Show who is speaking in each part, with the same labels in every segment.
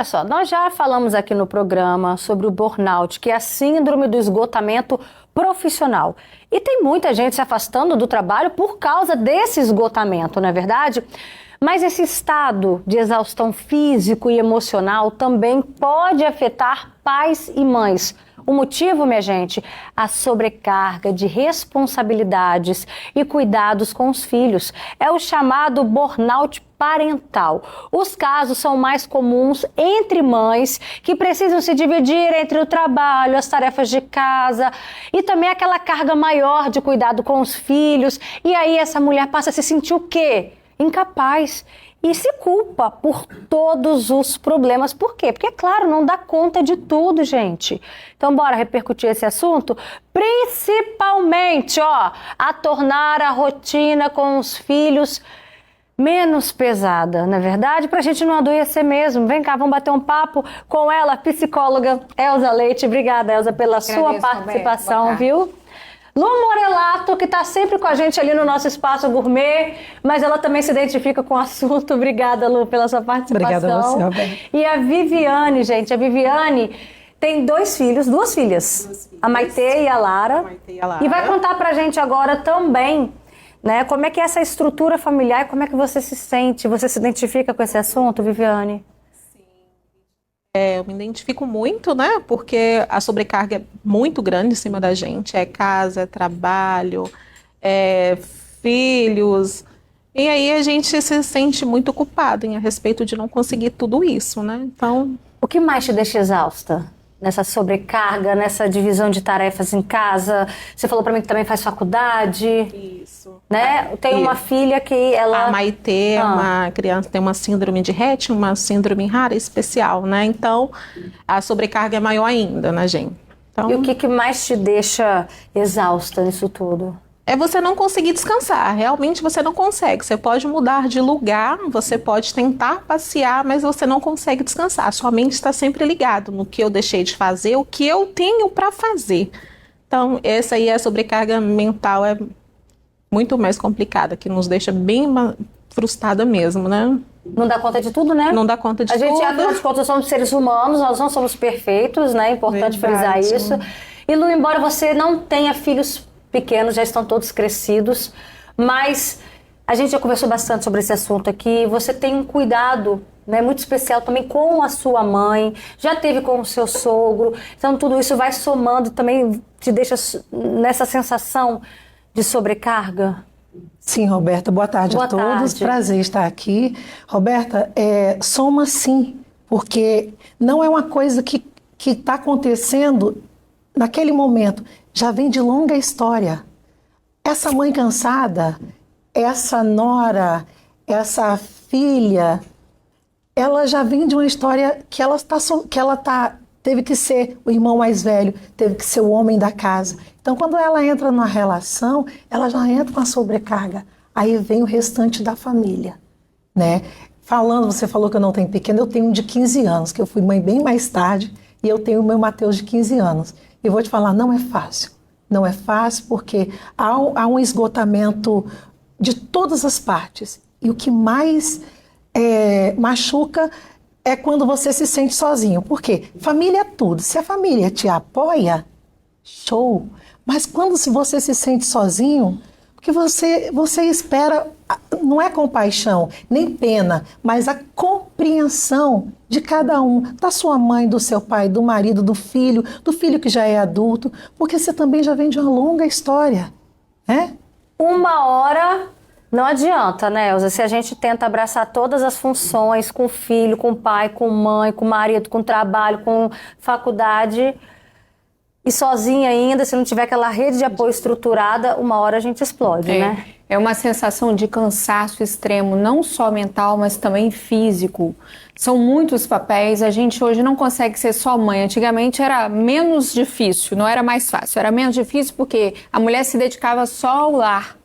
Speaker 1: Olha só, nós já falamos aqui no programa sobre o burnout, que é a síndrome do esgotamento profissional. E tem muita gente se afastando do trabalho por causa desse esgotamento, não é verdade? Mas esse estado de exaustão físico e emocional também pode afetar pais e mães. O motivo, minha gente, a sobrecarga de responsabilidades e cuidados com os filhos. É o chamado burnout parental. Os casos são mais comuns entre mães que precisam se dividir entre o trabalho, as tarefas de casa e também aquela carga maior de cuidado com os filhos. E aí essa mulher passa a se sentir o quê? Incapaz. E se culpa por todos os problemas. Por quê? Porque, é claro, não dá conta de tudo, gente. Então, bora repercutir esse assunto? Principalmente, a tornar a rotina com os filhos menos pesada, não é verdade? Pra gente não adoecer mesmo. Vem cá, vamos bater um papo com ela, psicóloga Elza Leite. Obrigada, Elza, pela sua participação, viu? Lu Morelato, que está sempre com a gente ali no nosso Espaço Gourmet, mas ela também se identifica com o assunto. Obrigada, Lu, pela sua participação.
Speaker 2: Obrigada a você, Roberto.
Speaker 1: E a Viviane, gente, a Viviane tem duas filhas, a Maitê e a Lara. E vai contar pra gente agora também, né, como é que é essa estrutura familiar e como é que você se sente, você se identifica com esse assunto, Viviane?
Speaker 3: Eu me identifico muito, né? Porque a sobrecarga é muito grande em cima da gente. É casa, é trabalho, é filhos. E aí a gente se sente muito culpado a respeito de não conseguir tudo isso, né? Então,
Speaker 1: o que mais te deixa exausta nessa sobrecarga, nessa divisão de tarefas em casa? Você falou pra mim que também faz faculdade.
Speaker 3: Isso.
Speaker 1: Né? Tem uma filha que ela...
Speaker 3: A Maitê é uma criança, tem uma síndrome de Rett, uma síndrome rara especial, né? Então, a sobrecarga é maior ainda, né, gente? Então,
Speaker 1: e o que mais te deixa exausta nisso tudo?
Speaker 3: É você não conseguir descansar, realmente você não consegue. Você pode mudar de lugar, você pode tentar passear, mas você não consegue descansar. Sua mente está sempre ligada no que eu deixei de fazer, o que eu tenho para fazer. Então, essa aí, a sobrecarga mental é muito mais complicada, que nos deixa bem frustrada mesmo, né?
Speaker 1: Não dá conta de tudo, né?
Speaker 3: Não dá conta de tudo.
Speaker 1: A gente, afinal de contas, somos seres humanos, nós não somos perfeitos, né? É importante frisar isso. E Lu, embora você não tenha filhos pequenos, já estão todos crescidos, mas a gente já conversou bastante sobre esse assunto aqui. Você tem um cuidado, né, muito especial também com a sua mãe, já teve com o seu sogro, então tudo isso vai somando, também te deixa nessa sensação de sobrecarga?
Speaker 2: Sim, Roberta, boa tarde a todos, prazer estar aqui. Roberta, soma sim, porque não é uma coisa que está acontecendo naquele momento, já vem de longa história. Essa mãe cansada, essa nora, essa filha, ela já vem de uma história que teve que ser o irmão mais velho, teve que ser o homem da casa. Então, quando ela entra numa relação, ela já entra com a sobrecarga. Aí vem o restante da família, né? Você falou que eu não tenho pequeno, eu tenho um de 15 anos, que eu fui mãe bem mais tarde, e eu tenho o meu Mateus de 15 anos. E vou te falar, não é fácil. Não é fácil porque há um esgotamento de todas as partes. E o que mais machuca é quando você se sente sozinho. Por quê? Família é tudo. Se a família te apoia, show. Mas quando você se sente sozinho, porque você espera, não é compaixão, nem pena, mas a compreensão de cada um, da sua mãe, do seu pai, do marido, do filho que já é adulto, porque você também já vem de uma longa história, né?
Speaker 1: Uma hora não adianta, né, Elza? Se a gente tenta abraçar todas as funções com filho, com pai, com mãe, com marido, com trabalho, com faculdade, e sozinha ainda, se não tiver aquela rede de apoio estruturada, uma hora a gente explode, né?
Speaker 4: É uma sensação de cansaço extremo, não só mental, mas também físico. São muitos papéis, a gente hoje não consegue ser só mãe. Antigamente era menos difícil, não era mais fácil. Era menos difícil porque a mulher se dedicava só ao lar,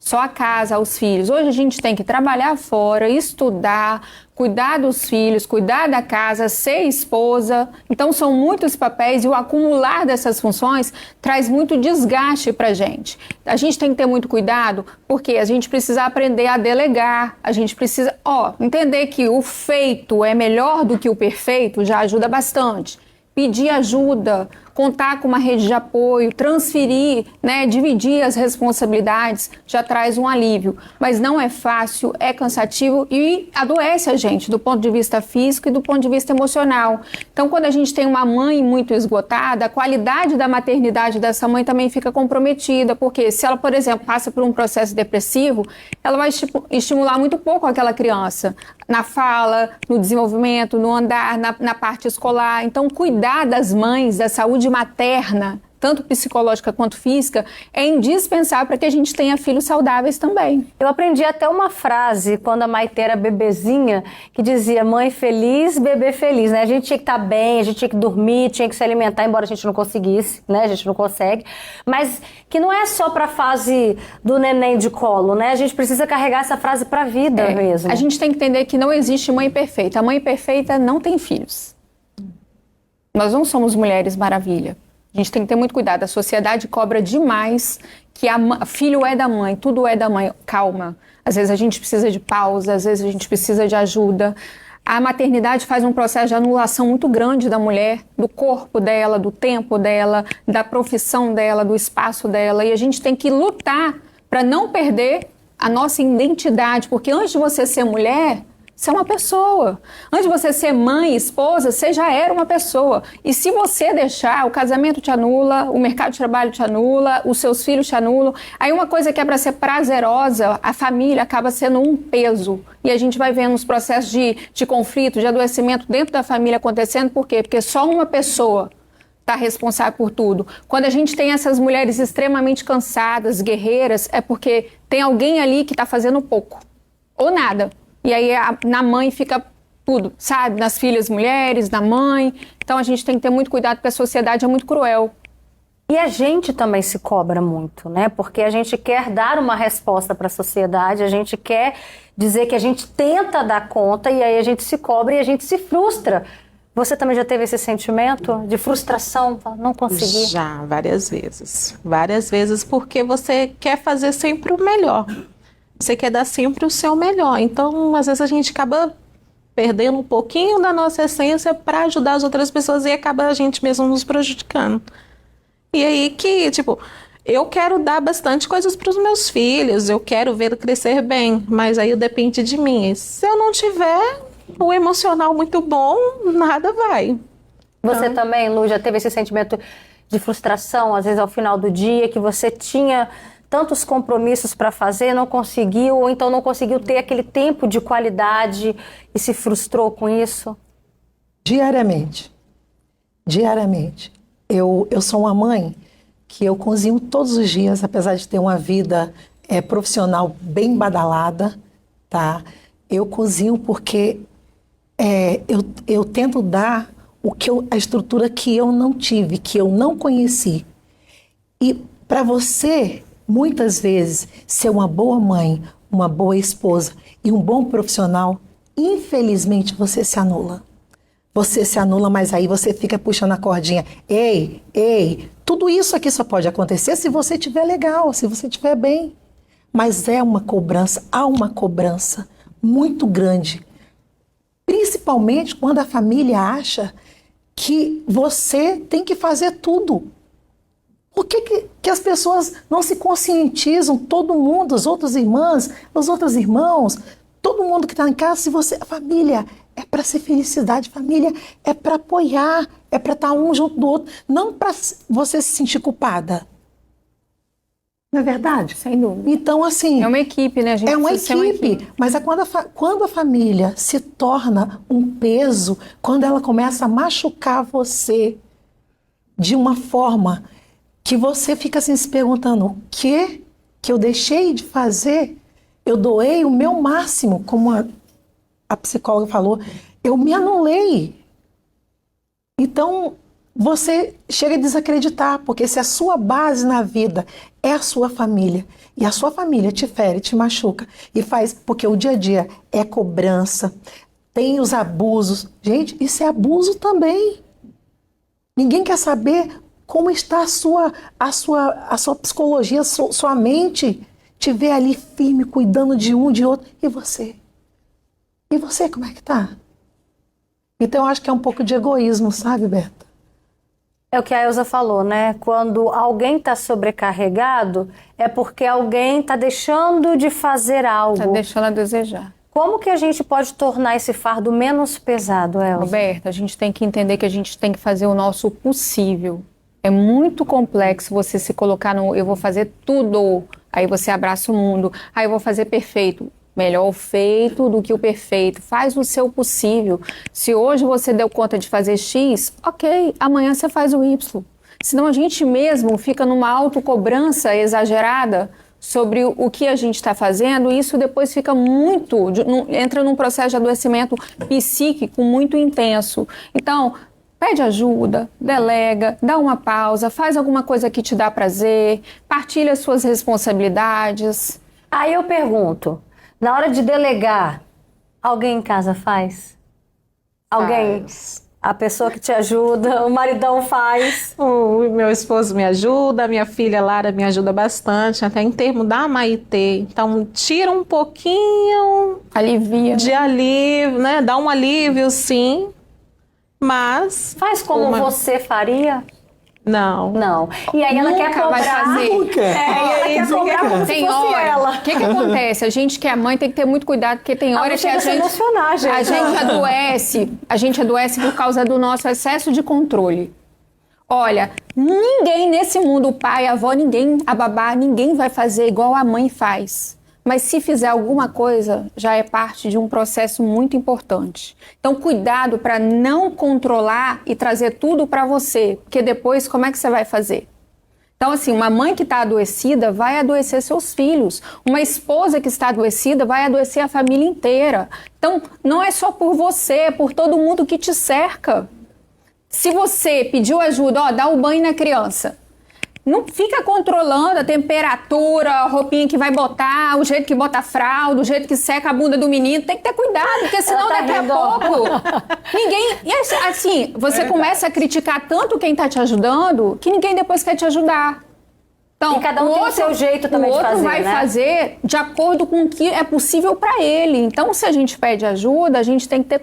Speaker 4: só a casa, os filhos. Hoje a gente tem que trabalhar fora, estudar, cuidar dos filhos, cuidar da casa, ser esposa. Então são muitos papéis e o acumular dessas funções traz muito desgaste para a gente. A gente tem que ter muito cuidado porque a gente precisa aprender a delegar, a gente precisa entender que o feito é melhor do que o perfeito já ajuda bastante. Pedir ajuda, contar com uma rede de apoio, transferir, dividir as responsabilidades, já traz um alívio. Mas não é fácil, é cansativo e adoece a gente do ponto de vista físico e do ponto de vista emocional. Então, quando a gente tem uma mãe muito esgotada, a qualidade da maternidade dessa mãe também fica comprometida, porque se ela, por exemplo, passa por um processo depressivo, ela vai estimular muito pouco aquela criança na fala, no desenvolvimento, no andar, na parte escolar. Então, cuidar das mães, da saúde materna, tanto psicológica quanto física, é indispensável para que a gente tenha filhos saudáveis também.
Speaker 1: Eu aprendi até uma frase quando a Maitê era bebezinha, que dizia: mãe feliz, bebê feliz, né? A gente tinha que estar bem, a gente tinha que dormir, tinha que se alimentar, embora a gente não conseguisse, né? A gente não consegue, mas que não é só para a fase do neném de colo, né? A gente precisa carregar essa frase para a vida mesmo.
Speaker 4: A gente tem que entender que não existe mãe perfeita. A mãe perfeita não tem filhos. Nós não somos mulheres maravilha. A gente tem que ter muito cuidado. A sociedade cobra demais que filho é da mãe, tudo é da mãe. Calma. Às vezes a gente precisa de pausa, às vezes a gente precisa de ajuda. A maternidade faz um processo de anulação muito grande da mulher, do corpo dela, do tempo dela, da profissão dela, do espaço dela. E a gente tem que lutar para não perder a nossa identidade, porque antes de você ser mulher, você é uma pessoa. Antes de você ser mãe, esposa, você já era uma pessoa. E se você deixar, o casamento te anula, o mercado de trabalho te anula, os seus filhos te anulam. Aí uma coisa que é para ser prazerosa, a família acaba sendo um peso. E a gente vai vendo os processos de conflito, de adoecimento dentro da família acontecendo. Por quê? Porque só uma pessoa está responsável por tudo. Quando a gente tem essas mulheres extremamente cansadas, guerreiras, é porque tem alguém ali que está fazendo pouco. Ou nada. E aí na mãe fica tudo, sabe? Nas filhas mulheres, na mãe. Então a gente tem que ter muito cuidado porque a sociedade é muito cruel.
Speaker 1: E a gente também se cobra muito, né? Porque a gente quer dar uma resposta para a sociedade, a gente quer dizer que a gente tenta dar conta e aí a gente se cobra e a gente se frustra. Você também já teve esse sentimento de frustração, não conseguir?
Speaker 3: Já, várias vezes. Várias vezes porque você quer fazer sempre o melhor. Você quer dar sempre o seu melhor. Então, às vezes a gente acaba perdendo um pouquinho da nossa essência para ajudar as outras pessoas e acaba a gente mesmo nos prejudicando. E aí que, eu quero dar bastante coisas para os meus filhos, eu quero ver crescer bem, mas aí depende de mim. E se eu não tiver o emocional muito bom, nada vai.
Speaker 1: Você também, Lu, já teve esse sentimento de frustração, às vezes ao final do dia, que você tinha tantos compromissos para fazer, não conseguiu, ou então não conseguiu ter aquele tempo de qualidade e se frustrou com isso?
Speaker 2: Diariamente. Diariamente. Eu sou uma mãe que eu cozinho todos os dias, apesar de ter uma vida profissional bem badalada, tá? Eu cozinho porque eu tento dar a estrutura que eu não tive, que eu não conheci. E para você, muitas vezes, ser uma boa mãe, uma boa esposa e um bom profissional, infelizmente você se anula. Você se anula, mas aí você fica puxando a cordinha. Ei, tudo isso aqui só pode acontecer se você estiver legal, se você estiver bem. Mas há uma cobrança muito grande. Principalmente quando a família acha que você tem que fazer tudo. Por que as pessoas não se conscientizam, todo mundo, as outras irmãs, os outros irmãos, todo mundo que está em casa, a família é para ser felicidade, família é para apoiar, é para estar um junto do outro, não para você se sentir culpada. Não é verdade?
Speaker 4: Sem dúvida.
Speaker 2: Então, assim...
Speaker 4: É uma equipe, né? A gente
Speaker 2: é uma
Speaker 4: precisa ser uma equipe.
Speaker 2: Mas quando a família se torna um peso, quando ela começa a machucar você de uma forma que você fica assim se perguntando o que eu deixei de fazer? Eu doei o meu máximo, como a psicóloga falou, eu me anulei. Então, você chega a desacreditar, porque se a sua base na vida é a sua família, e a sua família te fere, te machuca, e faz, porque o dia a dia é cobrança, tem os abusos. Gente, isso é abuso também. Ninguém quer saber como está a sua psicologia, sua mente, te vê ali firme, cuidando de um, de outro. E você? E você, como é que tá? Então, eu acho que é um pouco de egoísmo, sabe, Berta?
Speaker 1: É o que a Elza falou, né? Quando alguém está sobrecarregado, é porque alguém está deixando de fazer algo.
Speaker 4: Está deixando a desejar.
Speaker 1: Como que a gente pode tornar esse fardo menos pesado, Elza?
Speaker 4: Roberta, a gente tem que entender que a gente tem que fazer o nosso possível. É muito complexo você se colocar no eu vou fazer tudo, aí você abraça o mundo, aí eu vou fazer perfeito. Melhor o feito do que o perfeito. Faz o seu possível. Se hoje você deu conta de fazer X, ok, amanhã você faz o Y. Senão a gente mesmo fica numa autocobrança exagerada sobre o que a gente está fazendo, e isso depois fica entra num processo de adoecimento psíquico muito intenso. Então, pede ajuda, delega, dá uma pausa, faz alguma coisa que te dá prazer, partilha suas responsabilidades.
Speaker 1: Aí eu pergunto, na hora de delegar, alguém em casa faz? Alguém?
Speaker 3: Faz.
Speaker 1: A pessoa que te ajuda, o maridão faz?
Speaker 3: O meu esposo me ajuda, a minha filha Lara me ajuda bastante, até em termos da Maitê. Então, tira um pouquinho
Speaker 4: Alivia.
Speaker 3: de alívio, né? Dá um alívio, sim, mas...
Speaker 1: Faz como você faria?
Speaker 3: Não.
Speaker 1: Não. E aí ela quer
Speaker 4: Nunca vai
Speaker 1: cobrar.
Speaker 4: fazer.
Speaker 2: Nunca.
Speaker 1: E ela quer cobrar como se
Speaker 4: Tem
Speaker 1: fosse
Speaker 4: hora.
Speaker 1: ela.
Speaker 4: O que acontece? A gente que é mãe tem que ter muito cuidado, porque tem hora
Speaker 1: não
Speaker 4: que
Speaker 1: chega
Speaker 4: a
Speaker 1: a se
Speaker 4: gente
Speaker 1: emocionar, gente.
Speaker 4: a gente adoece por causa do nosso excesso de controle. Olha, ninguém nesse mundo, o pai, a avó, ninguém, a babá, ninguém vai fazer igual a mãe faz. Mas se fizer alguma coisa, já é parte de um processo muito importante. Então, cuidado para não controlar e trazer tudo para você, porque depois como é que você vai fazer? Então, assim, uma mãe que está adoecida vai adoecer seus filhos. Uma esposa que está adoecida vai adoecer a família inteira. Então, não é só por você, é por todo mundo que te cerca. Se você pediu ajuda, dá o banho na criança. Não fica controlando a temperatura, a roupinha que vai botar, o jeito que bota a fralda, o jeito que seca a bunda do menino. Tem que ter cuidado, porque senão daqui a pouco ninguém... E assim, você começa a criticar tanto quem está te ajudando que ninguém depois quer te ajudar. Então,
Speaker 1: E cada um tem o seu jeito também de fazer,
Speaker 4: O outro vai
Speaker 1: né?
Speaker 4: fazer de acordo com o que é possível para ele. Então, se a gente pede ajuda, a gente tem que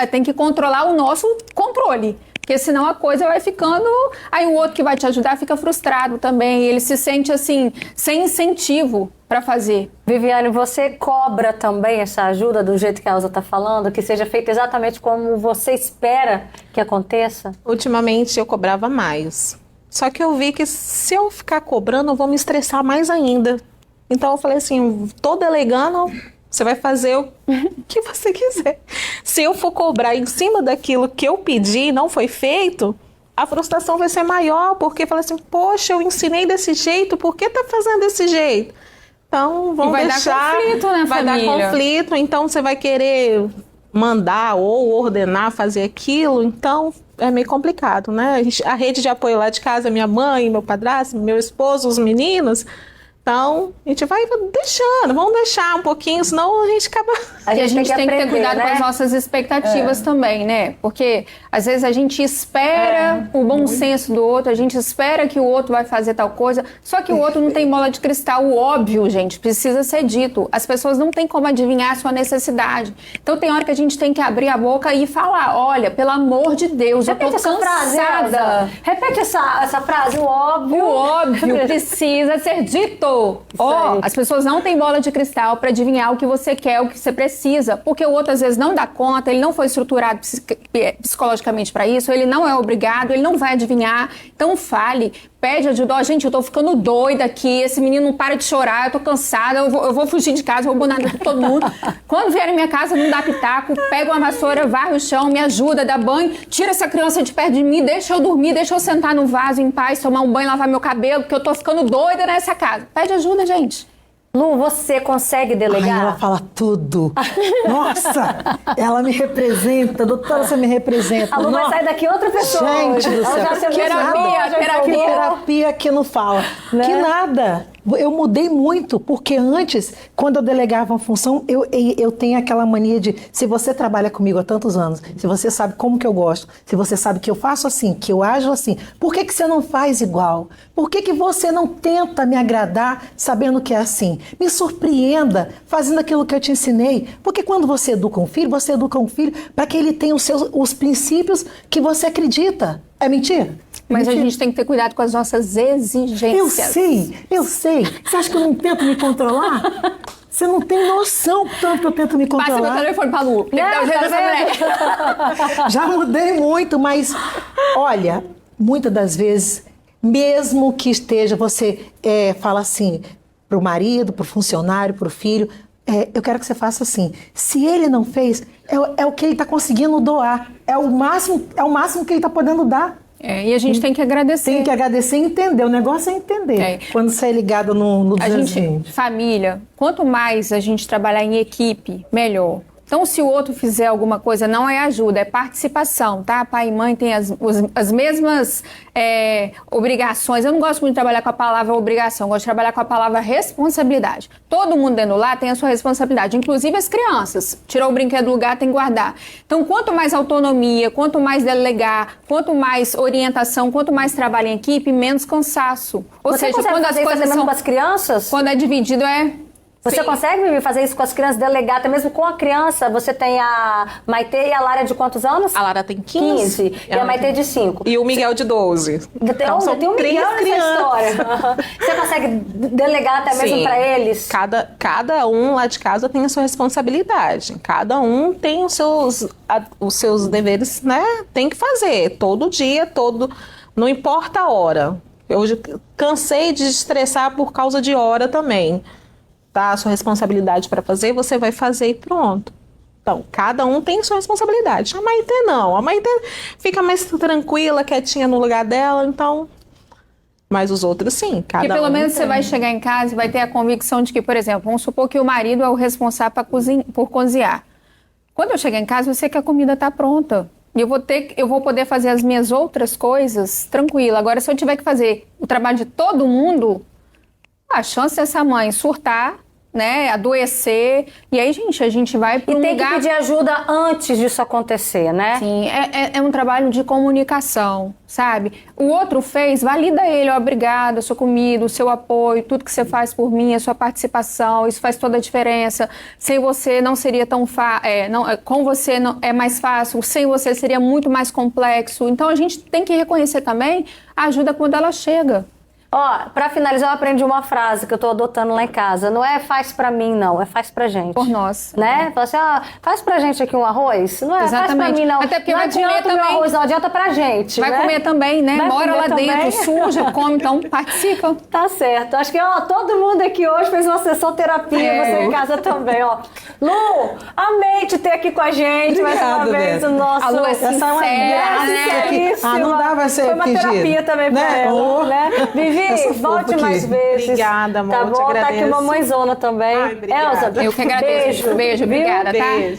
Speaker 4: tem que controlar o nosso controle. Porque senão a coisa vai ficando... Aí o outro que vai te ajudar fica frustrado também. Ele se sente assim, sem incentivo para fazer.
Speaker 1: Viviane, você cobra também essa ajuda do jeito que a Elza está falando? Que seja feita exatamente como você espera que aconteça?
Speaker 3: Ultimamente eu cobrava mais. Só que eu vi que se eu ficar cobrando, eu vou me estressar mais ainda. Então eu falei assim, tô delegando, você vai fazer o que você quiser. Se eu for cobrar em cima daquilo que eu pedi e não foi feito, a frustração vai ser maior, porque fala assim, poxa, eu ensinei desse jeito, por que tá fazendo desse jeito? Então, vamos deixar...
Speaker 4: Vai dar conflito, né,
Speaker 3: vai
Speaker 4: família?
Speaker 3: dar conflito, então você vai querer mandar ou ordenar fazer aquilo, então é meio complicado, né? A rede de apoio lá de casa, minha mãe, meu padrasto, meu esposo, os meninos... Então, a gente vai deixando, vamos deixar um pouquinho, senão a gente acaba...
Speaker 4: A gente tem que ter cuidado
Speaker 1: né?
Speaker 4: com as nossas expectativas também, né? Porque às vezes a gente espera o bom senso do outro, a gente espera que o outro vai fazer tal coisa, só que o outro não tem bola de cristal. O óbvio, gente, precisa ser dito. As pessoas não têm como adivinhar a sua necessidade. Então tem hora que a gente tem que abrir a boca e falar, olha, pelo amor de Deus, eu tô cansada.
Speaker 1: Repete essa frase, o óbvio.
Speaker 4: O óbvio precisa ser dito. As pessoas não têm bola de cristal para adivinhar o que você quer, o que você precisa, porque o outro às vezes não dá conta, ele não foi estruturado psicologicamente para isso, ele não é obrigado, ele não vai adivinhar. Então fale, pede ajuda. Gente, eu tô ficando doida aqui, esse menino não para de chorar, eu tô cansada, eu vou fugir de casa, eu vou bonar com todo mundo. Quando vier em minha casa, não dá pitaco, pega uma vassoura, varre o chão, me ajuda, dá banho, tira essa criança de perto de mim, deixa eu dormir, deixa eu sentar no vaso em paz, tomar um banho, lavar meu cabelo, porque eu tô ficando doida nessa casa. Pede ajuda, gente.
Speaker 1: Lu, você consegue delegar?
Speaker 2: Ai, ela fala tudo. Nossa, ela me representa. Doutora, você me representa.
Speaker 1: A Lu vai sair daqui outra pessoa.
Speaker 2: Gente do
Speaker 1: Ela
Speaker 2: céu.
Speaker 1: já se
Speaker 2: Que
Speaker 1: emocionou,
Speaker 2: terapia que não fala.
Speaker 1: Né?
Speaker 2: Que nada. Eu mudei muito, porque antes, quando eu delegava uma função, eu tenho aquela mania de, se você trabalha comigo há tantos anos, se você sabe como que eu gosto, se você sabe que eu faço assim, que eu ajo assim, por que você não faz igual? Por que você não tenta me agradar sabendo que é assim? Me surpreenda fazendo aquilo que eu te ensinei. Porque quando você educa um filho para que ele tenha os princípios que você acredita. É mentira?
Speaker 4: Mas a gente tem que ter cuidado com as nossas exigências.
Speaker 2: Eu sei. Você acha que eu não tento me controlar? Você não tem noção tanto que eu tento me controlar.
Speaker 4: Passa meu telefone pra Lu. Tem que dar um jeito dessa mulher.
Speaker 2: Já mudei muito, mas olha, muitas das vezes, mesmo que esteja, você fala assim pro marido, pro funcionário, pro filho, eu quero que você faça assim. Se ele não fez, é o que ele está conseguindo doar. É o máximo que ele está podendo dar.
Speaker 4: E a gente tem que agradecer.
Speaker 2: Tem que agradecer e entender. O negócio é entender. Quando você é ligado no 220.
Speaker 4: Família, quanto mais a gente trabalhar em equipe, melhor. Então, se o outro fizer alguma coisa, não é ajuda, é participação, tá? Pai e mãe têm as mesmas obrigações. Eu não gosto muito de trabalhar com a palavra obrigação, eu gosto de trabalhar com a palavra responsabilidade. Todo mundo dentro do lar tem a sua responsabilidade, inclusive as crianças. Tirou o brinquedo do lugar, tem que guardar. Então, quanto mais autonomia, quanto mais delegar, quanto mais orientação, quanto mais trabalho em equipe, menos cansaço. Ou
Speaker 1: Você
Speaker 4: seja,
Speaker 1: consegue
Speaker 4: quando as
Speaker 1: fazer isso
Speaker 4: coisas
Speaker 1: até mesmo
Speaker 4: são...
Speaker 1: com as crianças?
Speaker 4: Quando é dividido,
Speaker 1: Você
Speaker 4: Sim.
Speaker 1: consegue, Vivi, fazer isso com as crianças, delegar até mesmo com a criança? Você tem a Maitê e a Lara de quantos anos?
Speaker 3: A Lara tem 15.
Speaker 1: E a Maitê de 5.
Speaker 3: E o Miguel de 12. Então, são
Speaker 1: tem um
Speaker 3: 3
Speaker 1: Miguel nessa
Speaker 3: crianças.
Speaker 1: história. Você consegue delegar até mesmo
Speaker 3: Sim.
Speaker 1: para eles?
Speaker 3: Cada um lá de casa tem a sua responsabilidade. Cada um tem os seus deveres, né? Tem que fazer. Todo dia, não importa a hora. Eu cansei de estressar por causa de hora também. Tá? A sua responsabilidade para fazer, você vai fazer e pronto. Então, cada um tem sua responsabilidade. A Maitê não. A Maitê fica mais tranquila, quietinha no lugar dela, então... Mas os outros, sim.
Speaker 4: Porque pelo menos você vai chegar em casa e vai ter a convicção de que, por exemplo, vamos supor que o marido é o responsável por cozinhar. Quando eu chegar em casa, eu sei que a comida está pronta. E eu vou poder fazer as minhas outras coisas tranquila. Agora, se eu tiver que fazer o trabalho de todo mundo, a chance dessa mãe surtar, né, adoecer, e aí, a gente vai para um lugar...
Speaker 1: E tem que pedir ajuda antes disso acontecer, né?
Speaker 4: Sim, é um trabalho de comunicação, sabe? O outro fez, valida ele, obrigada, a sua comida, o seu apoio, tudo que você faz por mim, a sua participação, isso faz toda a diferença. Sem você não seria tão fácil, com você não, é mais fácil, sem você seria muito mais complexo. Então a gente tem que reconhecer também a ajuda quando ela chega.
Speaker 1: Ó, pra finalizar, eu aprendi uma frase que eu tô adotando lá em casa. Não é faz pra mim, não. É faz pra gente.
Speaker 4: Por nós.
Speaker 1: Né? Fala assim, faz pra gente aqui um arroz. Não é faz pra
Speaker 4: Exatamente.
Speaker 1: mim, não.
Speaker 4: Até porque
Speaker 1: não
Speaker 4: vai
Speaker 1: adianta
Speaker 4: comer
Speaker 1: o meu
Speaker 4: também.
Speaker 1: arroz, não adianta pra gente,
Speaker 4: Vai
Speaker 1: né?
Speaker 4: comer também, né?
Speaker 1: Vai
Speaker 4: Mora
Speaker 1: comer
Speaker 4: lá
Speaker 1: também.
Speaker 4: dentro, suja, come, então participa.
Speaker 1: Tá certo. Acho que todo mundo aqui hoje fez uma sessão terapia, você em casa também, ó. Lu, amei te ter aqui com a gente mais uma
Speaker 2: Obrigada,
Speaker 1: vez.
Speaker 2: Beto.
Speaker 1: O nosso...
Speaker 4: A Lu é
Speaker 2: Essa é uma
Speaker 4: sincera, né?
Speaker 2: não dava ser
Speaker 1: Foi uma
Speaker 2: pedido.
Speaker 1: terapia também pra
Speaker 2: Né?
Speaker 1: ela, né?
Speaker 2: Eu
Speaker 1: Vivi,
Speaker 2: sou
Speaker 1: volte
Speaker 2: fofa
Speaker 1: mais
Speaker 2: aqui.
Speaker 1: vezes.
Speaker 3: Obrigada, amor,
Speaker 1: Tá
Speaker 3: te
Speaker 1: bom? Tá aqui
Speaker 3: agradeço.
Speaker 1: uma mãezona também.
Speaker 3: Ai, obrigada.
Speaker 1: Elza,
Speaker 4: Eu que agradeço. Beijo,
Speaker 1: viu?
Speaker 4: obrigada, tá?
Speaker 3: Beijo.